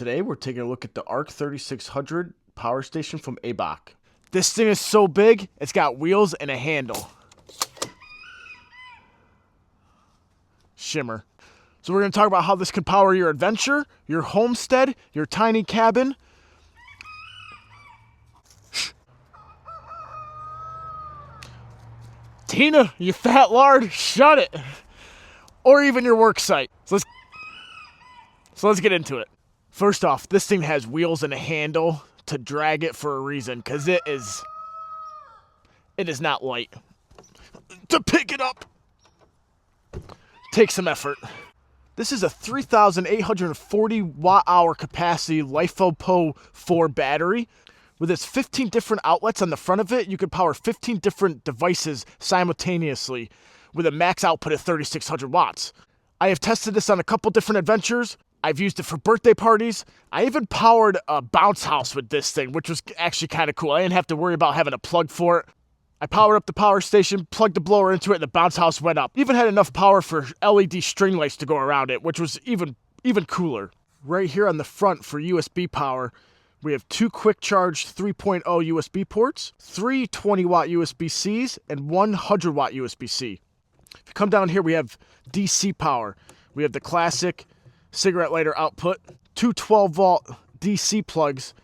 Today we're taking a look at the Ark3600 power station from ABOk. This thing is so big, it's got wheels and a handle. Shimmer. So we're going to talk about how this can power your adventure, your homestead, your tiny cabin. Tina, you fat lard, shut it. Or even your work site. So let's get into it. First off, this thing has wheels and a handle to drag it for a reason, because it is not light. To pick it up takes some effort. This is a 3,840 watt-hour capacity LiFePO 4 battery. With its 15 different outlets on the front of it, you can power 15 different devices simultaneously with a max output of 3,600 watts. I have tested this on a couple different adventures. I've used it for birthday parties. I even powered a bounce house with this thing, which was actually kind of cool. I didn't have to worry about having a plug for it. I powered up the power station, plugged the blower into it, and the bounce house went up. Even had enough power for LED string lights to go around it, which was even cooler. Right here on the front for USB power, we have two quick charge 3.0 USB ports, three 20 watt USB-Cs, and one 100 watt USB-C. If you come down here, we have DC power. We have the classic cigarette lighter output, two 12 volt DC plugs,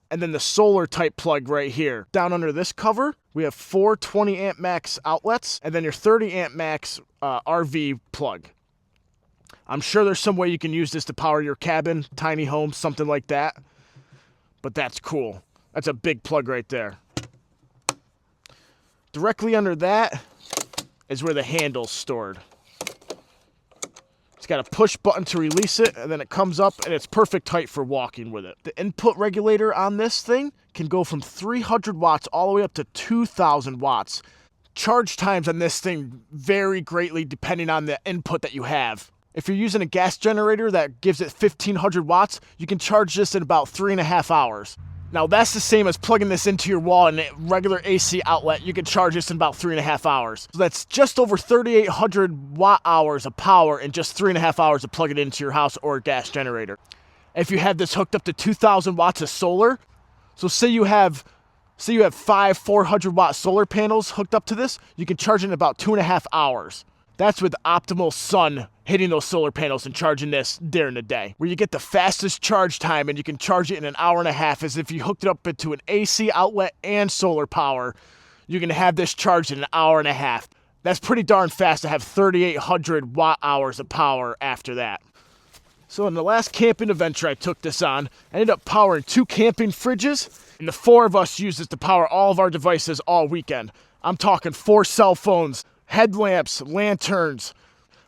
and then the solar type plug right here. Down under this cover, we have four 20 amp max outlets, and then your 30 amp max RV plug. I'm sure there's some way you can use this to power your cabin, tiny home, something like that. But that's cool. That's a big plug right there. Directly under that is where the handle's stored. It's got a push button to release it, and then it comes up, and it's perfect height for walking with it. The input regulator on this thing can go from 300 watts all the way up to 2,000 watts. Charge times on this thing vary greatly depending on the input that you have. If you're using a gas generator that gives it 1,500 watts, you can charge this in about 3.5 hours. Now that's the same as plugging this into your wall in a regular AC outlet. You can charge this in about 3.5 hours. So that's just over 3,800 watt hours of power in just 3.5 hours to plug it into your house or gas generator. If you have this hooked up to 2,000 watts of solar, so say you have 5 400 watt solar panels hooked up to this, you can charge it in about 2.5 hours. That's with optimal sun hitting those solar panels and charging this during the day. Where you get the fastest charge time and you can charge it in an hour and a half, as if you hooked it up into an AC outlet and solar power, you can have this charged in an hour and a half. That's pretty darn fast to have 3,800 watt hours of power after that. So in the last camping adventure I took this on, I ended up powering 2 camping fridges, and the 4 of us used this to power all of our devices all weekend. I'm talking 4 cell phones, headlamps, lanterns.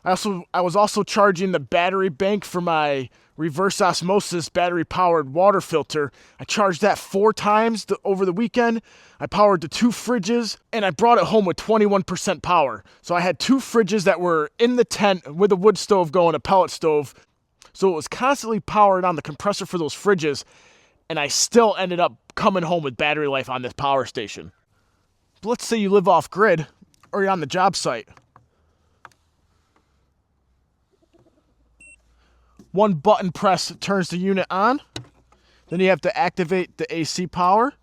I was also charging the battery bank for my reverse osmosis battery powered water filter. I charged that 4 times over the weekend. I powered the 2 fridges, and I brought it home with 21% power. So I had 2 fridges that were in the tent with a wood stove going, a pellet stove. So it was constantly powered on the compressor for those fridges, and I still ended up coming home with battery life on this power station. But let's say you live off grid, or you're on the job site. One button press turns the unit on. Then you have to activate the AC power.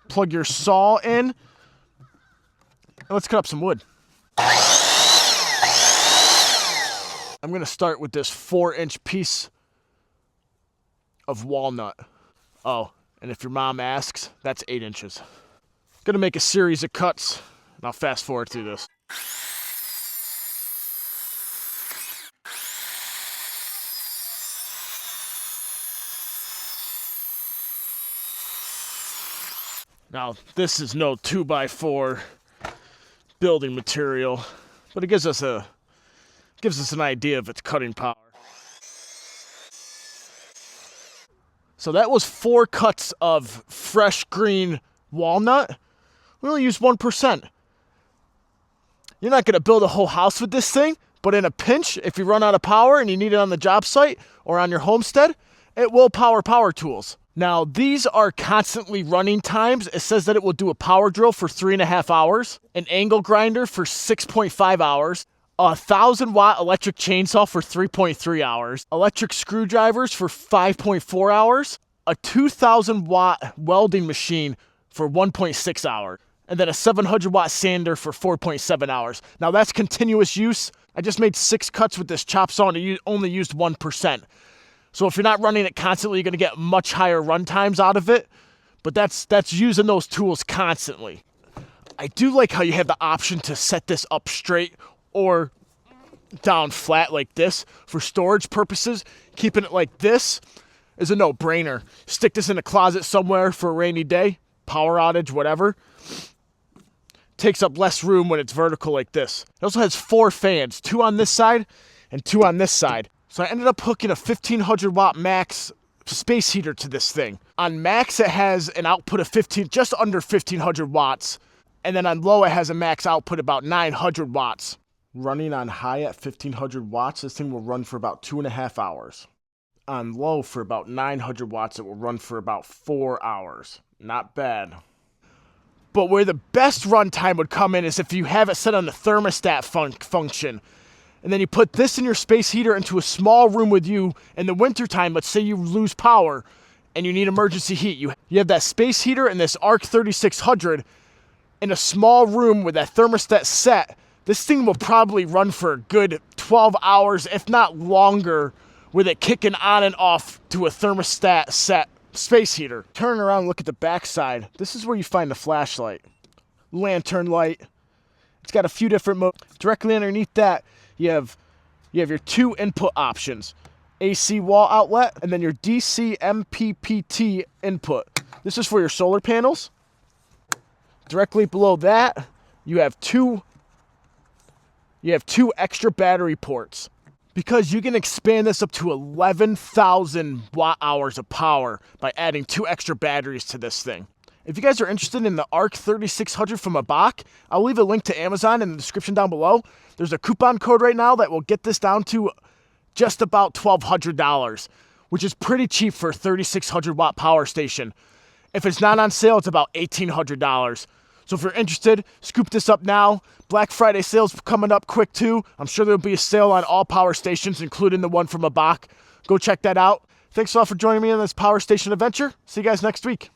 Plug your saw in. And let's cut up some wood. I'm going to start with this 4-inch piece of walnut. Oh, and if your mom asks, that's 8 inches. Going to make a series of cuts, and I'll fast forward through this. Now, this is no 2x4 building material, but it gives us an idea of its cutting power. So that was 4 cuts of fresh green walnut. We only used 1%. You're not going to build a whole house with this thing, but in a pinch, if you run out of power and you need it on the job site or on your homestead, it will power tools. Now, these are constantly running times. It says that it will do a power drill for 3.5 hours, an angle grinder for 6.5 hours, A 1,000-watt electric chainsaw for 3.3 hours, electric screwdrivers for 5.4 hours, a 2,000-watt welding machine for 1.6 hours, and then a 700-watt sander for 4.7 hours. Now that's continuous use. I just made 6 cuts with this chop saw and it only used 1%. So if you're not running it constantly, you're going to get much higher run times out of it. But that's using those tools constantly. I do like how you have the option to set this up straight or down flat like this for storage purposes. Keeping it like this is a no-brainer. Stick this in a closet somewhere for a rainy day, power outage, whatever. Takes up less room when it's vertical like this. It also has 4 fans, 2 on this side and 2 on this side. So I ended up hooking a 1,500-watt max space heater to this thing. On max, it has an output of just under 1,500 watts. And then on low, it has a max output about 900 watts. Running on high at 1,500 watts, this thing will run for about 2.5 hours. On low, for about 900 watts, it will run for about 4 hours. Not bad. But where the best run time would come in is if you have it set on the thermostat function. And then you put this in your space heater into a small room with you in the wintertime. Let's say you lose power and you need emergency heat. You have that space heater and this Ark3600 in a small room with that thermostat set. This thing will probably run for a good 12 hours, if not longer, with it kicking on and off to a thermostat set space heater. Turn around and look at the back side. This is where you find the flashlight. Lantern light. It's got a few different modes. Directly underneath that, you have your 2 input options. AC wall outlet, and then your DC MPPT input. This is for your solar panels. Directly below that, you have two extra battery ports. Because you can expand this up to 11,000 watt hours of power by adding 2 extra batteries to this thing. If you guys are interested in the Ark3600 from ABOk, I'll leave a link to Amazon in the description down below. There's a coupon code right now that will get this down to just about $1,200, which is pretty cheap for a 3,600 watt power station. If it's not on sale, it's about $1,800. So if you're interested, scoop this up now. Black Friday sales coming up quick too. I'm sure there'll be a sale on all power stations, including the one from ABOk. Go check that out. Thanks a lot for joining me on this power station adventure. See you guys next week.